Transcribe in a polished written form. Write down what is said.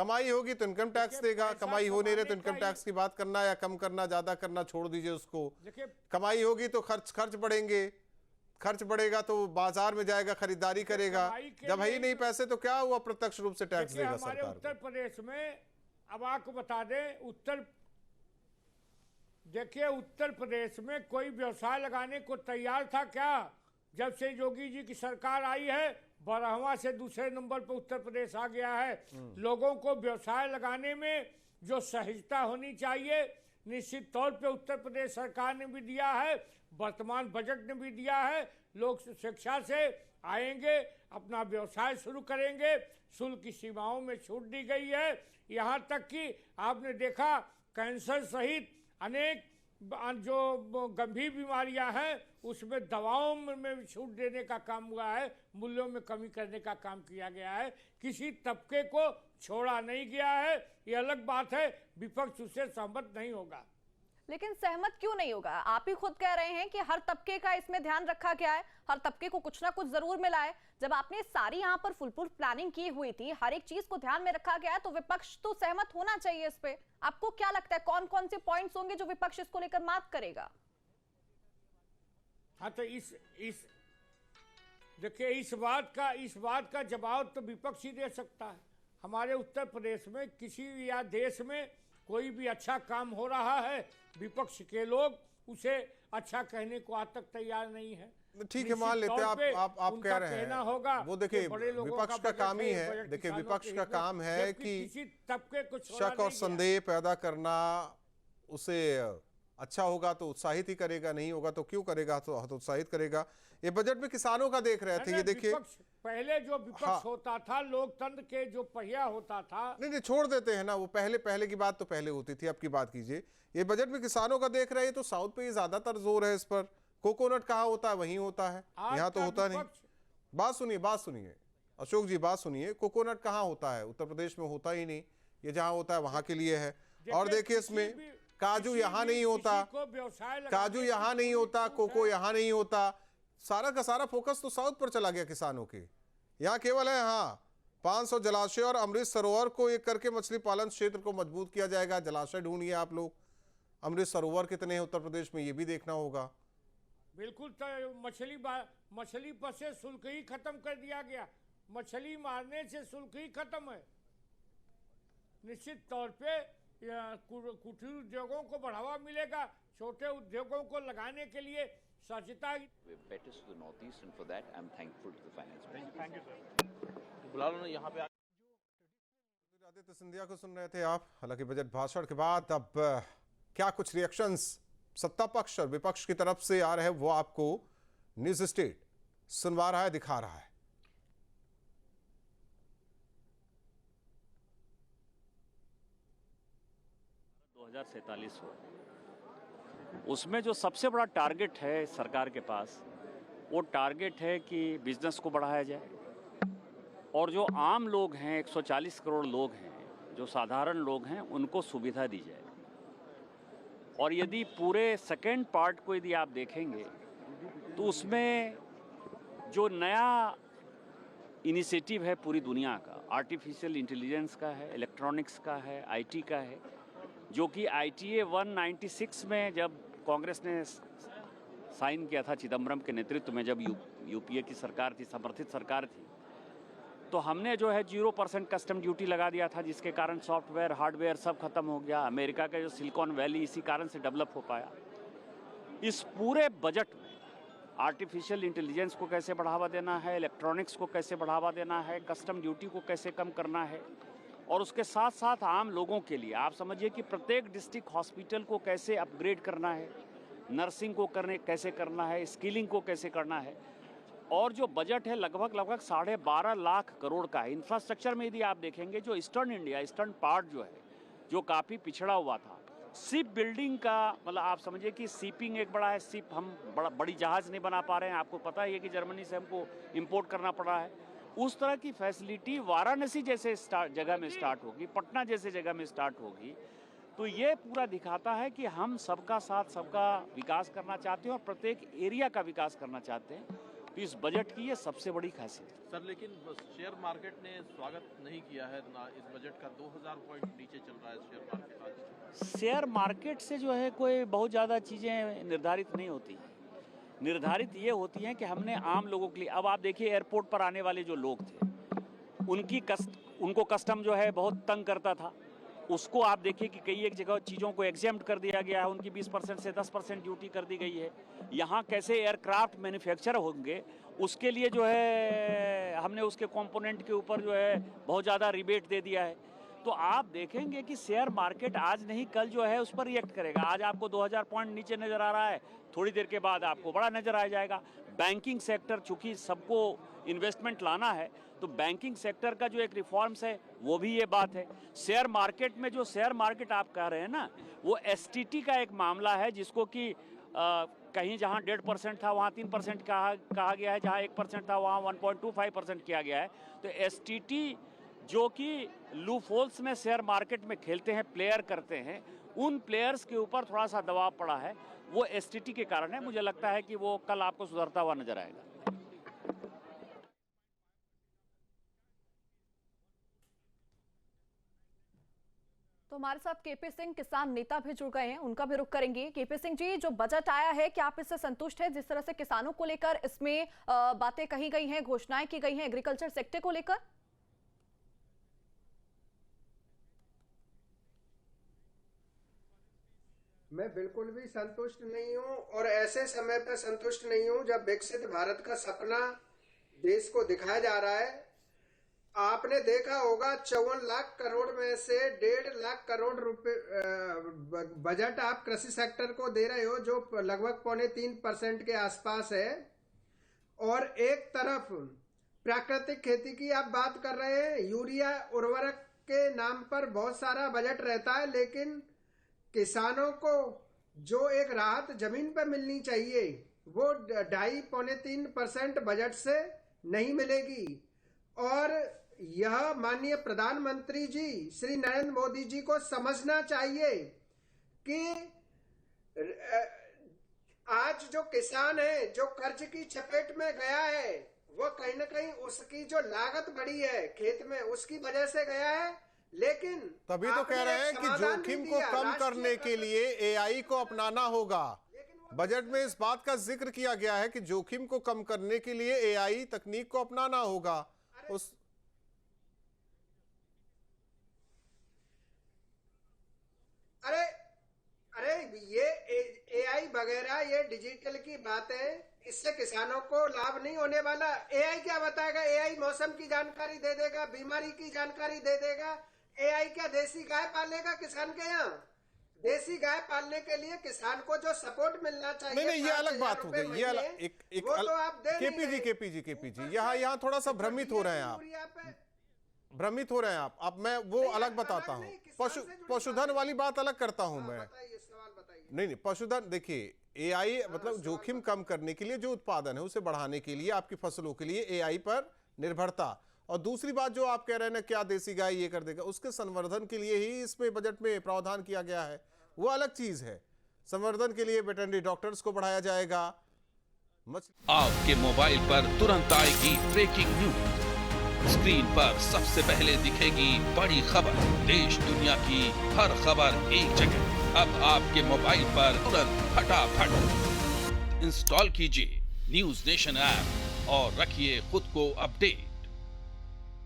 कमाई होगी तो इनकम टैक्स देगा, कमाई हो नहीं रहे तो इनकम टैक्स की बात करना या कम करना ज्यादा करना छोड़ दीजिए उसको। कमाई होगी तो खर्च बढ़ेंगे, खर्च बढ़ेगा तो बाजार में जाएगा, खरीदारी करेगा। जब है ही नहीं पैसे तो क्या हुआ, प्रत्यक्ष रूप से टैक्स देगा सरकार को। उत्तर प्रदेश में अब आपको बता दें, देखिए उत्तर प्रदेश में कोई व्यवसाय लगाने को तैयार था क्या? जब से योगी जी की सरकार आई है 12वां से दूसरे नंबर पर उत्तर प्रदेश आ गया है। लोगों को व्यवसाय लगाने में जो सहजता होनी चाहिए निश्चित तौर पे उत्तर प्रदेश सरकार ने भी दिया है, वर्तमान बजट ने भी दिया है। लोग शिक्षा से आएंगे, अपना व्यवसाय शुरू करेंगे, शुल्क की सीमाओं में छूट दी गई है। यहाँ तक कि आपने देखा कैंसर सहित अनेक जो गंभीर बीमारियां हैं उसमें दवाओं में छूट देने का काम हुआ है, मूल्यों में कमी करने का काम किया गया है। किसी तबके को छोड़ा नहीं गया है। ये अलग बात है विपक्ष उससे सहमत नहीं होगा। लेकिन सहमत क्यों नहीं होगा? आप ही खुद कह रहे हैं कि हर तबके का इसमें ध्यान रखा गया है, हर तबके को कुछ ना कुछ जरूर मिला है। जब आपने सारी यहाँ पर फुल प्लानिंग की हुई थी, हर एक चीज को ध्यान में रखा गया है, तो विपक्ष तो सहमत होना चाहिए इस पे। आपको क्या लगता है कौन कौन से पॉइंट्स होंगे जो विपक्ष इसको लेकर मात करेगा? हाँ तो देखिए इस बात का जवाब तो विपक्ष ही दे सकता है। हमारे उत्तर प्रदेश में किसी या देश में कोई भी अच्छा काम हो रहा है, विपक्ष के लोग उसे अच्छा कहने को आज तक तैयार नहीं है। ठीक है, मान लेते हैं आप कह रहे हैं होगा, वो देखिए विपक्ष का काम ही है। देखिए विपक्ष का काम है कि तबके को शक और संदेह पैदा करना। उसे अच्छा होगा तो उत्साहित ही करेगा, नहीं होगा तो क्यों करेगा, तो हतोत्साहित करेगा। ये बजट में किसानों का देख रहे थे, ये देखिए पहले जो विपक्ष होता था, लोकतंत्र के जो पहिया होता था, नहीं छोड़ देते हैं ना, वो पहले की बात तो पहले होती थी, अब की बात कीजिए। ये बजट में किसानों का देख रहे हैं तो साउथ पे ये ज्यादातर जोर है इस पर। कोकोनट कहाँ होता है, वहीं होता है, यहाँ तो होता नहीं। बात सुनिए अशोक जी, बात सुनिए। कोकोनट कहाँ होता है? उत्तर प्रदेश में होता ही नहीं। ये जहाँ होता है वहां के लिए है। और देखिए इसमें काजू यहाँ नहीं होता, काजू यहाँ नहीं होता, कोको यहाँ नहीं होता। सारा का सारा फोकस तो साउथ पर चला गया किसानों के। यहाँ केवल है 500 जलाशय और अमृत सरोवर को एक करके मछली पालन क्षेत्र को मजबूत किया जाएगा। जलाशय ढूंढिए आप लोग, अमृत सरोवर कितने हैं उत्तर प्रदेश में, ये भी देखना होगा। बिल्कुल, तो मछली पर से शुल्क ही खत्म कर दिया गया। मछली मारने से शुल्क ही खत्म है। निश्चित तौर पे कुटीर उद्योगों को बढ़ावा मिलेगा, छोटे उद्योगों को लगाने के लिए सचेता। आदित्य सिंधिया को सुन रहे थे आप। हालांकि बजट भाषण के बाद अब क्या कुछ रिएक्शंस सत्ता पक्ष और विपक्ष की तरफ से आ रहे हैं, वो आपको न्यूज स्टेट सुनवा रहा है, दिखा रहा है। 2047 हो, उसमें जो सबसे बड़ा टारगेट है सरकार के पास, वो टारगेट है कि बिजनेस को बढ़ाया जाए और जो आम लोग हैं, 140 करोड़ लोग हैं, जो साधारण लोग हैं, उनको सुविधा दी जाए। और यदि पूरे सेकेंड पार्ट को यदि आप देखेंगे तो उसमें जो नया इनिशिएटिव है पूरी दुनिया का, आर्टिफिशियल इंटेलिजेंस का है, इलेक्ट्रॉनिक्स का है, आईटी का है, जो कि ITA 196 में जब कांग्रेस ने साइन किया था चिदम्बरम के नेतृत्व में, जब यूपीए की सरकार थी, समर्थित सरकार थी, तो हमने जो है 0% कस्टम ड्यूटी लगा दिया था, जिसके कारण सॉफ्टवेयर हार्डवेयर सब खत्म हो गया। अमेरिका का जो सिलिकॉन वैली इसी कारण से डेवलप हो पाया। इस पूरे बजट में आर्टिफिशियल इंटेलिजेंस को कैसे बढ़ावा देना है, इलेक्ट्रॉनिक्स को कैसे बढ़ावा देना है, कस्टम ड्यूटी को कैसे कम करना है, और उसके साथ साथ आम लोगों के लिए आप समझिए कि प्रत्येक डिस्ट्रिक्ट हॉस्पिटल को कैसे अपग्रेड करना है, नर्सिंग को कैसे करना है, स्किलिंग को कैसे करना है। और जो बजट है लगभग 12.5 लाख करोड़ का है। इंफ्रास्ट्रक्चर में यदि आप देखेंगे, जो ईस्टर्न इंडिया, ईस्टर्न पार्ट जो है, जो काफ़ी पिछड़ा हुआ था, शिप बिल्डिंग का मतलब आप समझिए कि शिपिंग एक बड़ा है। शिप हम बड़ी जहाज़ नहीं बना पा रहे हैं, आपको पता ही है कि जर्मनी से हमको इंपोर्ट करना पड़ा है। उस तरह की फैसिलिटी वाराणसी जैसे जगह में स्टार्ट होगी, पटना जैसे जगह में स्टार्ट होगी। तो ये पूरा दिखाता है कि हम सबका साथ सबका विकास करना चाहते हैं और प्रत्येक एरिया का विकास करना चाहते हैं। तो इस बजट की ये सबसे बड़ी खासियत है। सर लेकिन शेयर मार्केट ने स्वागत नहीं किया है ना, इस बजट का 2000 पॉइंट नीचे चल रहा है शेयर मार्केट आज। शेयर मार्केट से जो है कोई बहुत ज़्यादा चीज़ें निर्धारित नहीं होती। निर्धारित ये होती हैं कि हमने आम लोगों के लिए, अब आप देखिए एयरपोर्ट पर आने वाले जो लोग थे उनको कस्टम जो है बहुत तंग करता था। उसको आप देखिए कि कई एक जगह चीज़ों को एग्जेम्प्ट कर दिया गया है, उनकी 20% से 10% ड्यूटी कर दी गई है। यहाँ कैसे एयरक्राफ्ट मैन्युफैक्चर होंगे उसके लिए जो है हमने उसके कंपोनेंट के ऊपर जो है बहुत ज़्यादा रिबेट दे दिया है। तो आप देखेंगे कि शेयर मार्केट आज नहीं कल जो है उस पर रिएक्ट करेगा। आज आपको 2000 पॉइंट नीचे नज़र आ रहा है, थोड़ी देर के बाद आपको बड़ा नज़र आ जाएगा। बैंकिंग सेक्टर, चूँकि सबको इन्वेस्टमेंट लाना है, तो बैंकिंग सेक्टर का जो एक रिफॉर्म्स है वो भी ये बात है। शेयर मार्केट में जो शेयर मार्केट आप कह रहे हैं ना, वो एसटीटी का एक मामला है जिसको कि कहीं जहां 1.5% था वहां 3% कहा गया है, जहां 1% था वहां 1.25% किया गया है। तो एसटीटी जो कि लूफहोल्स में शेयर मार्केट में खेलते हैं, प्लेयर करते हैं, उन प्लेयर्स के ऊपर थोड़ा सा दबाव पड़ा है, वो एसटीटी के कारण है। मुझे लगता है कि वो कल आपको सुधरता हुआ नजर आएगा। तो हमारे साथ केपी सिंह किसान नेता भी जुड़ गए हैं, उनका भी रुख करेंगे। केपी सिंह जी, जो बजट आया है क्या आप इससे संतुष्ट हैं, जिस तरह से किसानों को लेकर इसमें बातें कही गई हैं, घोषणाएं की गई हैं एग्रीकल्चर सेक्टर को लेकर? मैं बिल्कुल भी संतुष्ट नहीं हूं, और ऐसे समय पर संतुष्ट नहीं हूं जब विकसित भारत का सपना देश को दिखाया जा रहा है। आपने देखा होगा 54 लाख करोड़ में से 1.5 लाख करोड़ रुपए बजट आप कृषि सेक्टर को दे रहे हो, जो लगभग 3.25% के आसपास है। और एक तरफ प्राकृतिक खेती की आप बात कर रहे हैं, यूरिया उर्वरक के नाम पर बहुत सारा बजट रहता है, लेकिन किसानों को जो एक राहत जमीन पर मिलनी चाहिए वो 2.5-3% बजट से नहीं मिलेगी। और यह माननीय प्रधानमंत्री जी श्री नरेंद्र मोदी जी को समझना चाहिए कि आज जो किसान है, जो कर्ज की चपेट में गया है, वो कहीं ना कहीं उसकी जो लागत बढ़ी है खेत में, उसकी वजह से गया है। लेकिन तभी तो कह रहे हैं कि जोखिम को कम करने के लिए एआई को अपनाना होगा। बजट में इस बात का जिक्र किया गया है कि जोखिम को कम करने के लिए एआई तकनीक को अपनाना होगा। अरे ये एआई वगैरह, ये डिजिटल की बात है, इससे किसानों को लाभ नहीं होने वाला। एआई क्या बताएगा? एआई मौसम की जानकारी दे देगा, बीमारी की जानकारी दे देगा। एआई क्या देसी गाय पालेगा किसान के यहाँ? देसी गाय पालने के लिए किसान को जो सपोर्ट मिलना चाहिए, नहीं, ये अलग बात हो गई। ये अलग केपी जी यहाँ थोड़ा सा भ्रमित हो रहे हैं आप, भ्रमित हो रहे हैं आप। अब मैं वो अलग बताता हूँ, पशुधन वाली बात अलग करता हूँ मैं। नहीं, पशुधन देखिए, एआई मतलब जोखिम कम करने के लिए, जो उत्पादन है उसे बढ़ाने के लिए, आपकी फसलों के लिए एआई पर निर्भरता। और दूसरी बात जो आप कह रहे हैं ना, क्या देसी गाय ये कर देगा, उसके संवर्धन के लिए ही इसमें बजट में प्रावधान किया गया है, वो अलग चीज है। संवर्धन के लिए वेटरनरी डॉक्टर्स को बढ़ाया जाएगा। आपके मोबाइल पर तुरंत आएगी ब्रेकिंग न्यूज, स्क्रीन पर सबसे पहले दिखेगी बड़ी खबर, देश दुनिया की हर खबर एक जगह। अब आपके मोबाइल पर तुरंत फटाफट इंस्टॉल कीजिए न्यूज़ नेशन ऐप और रखिए खुद को अपडेट।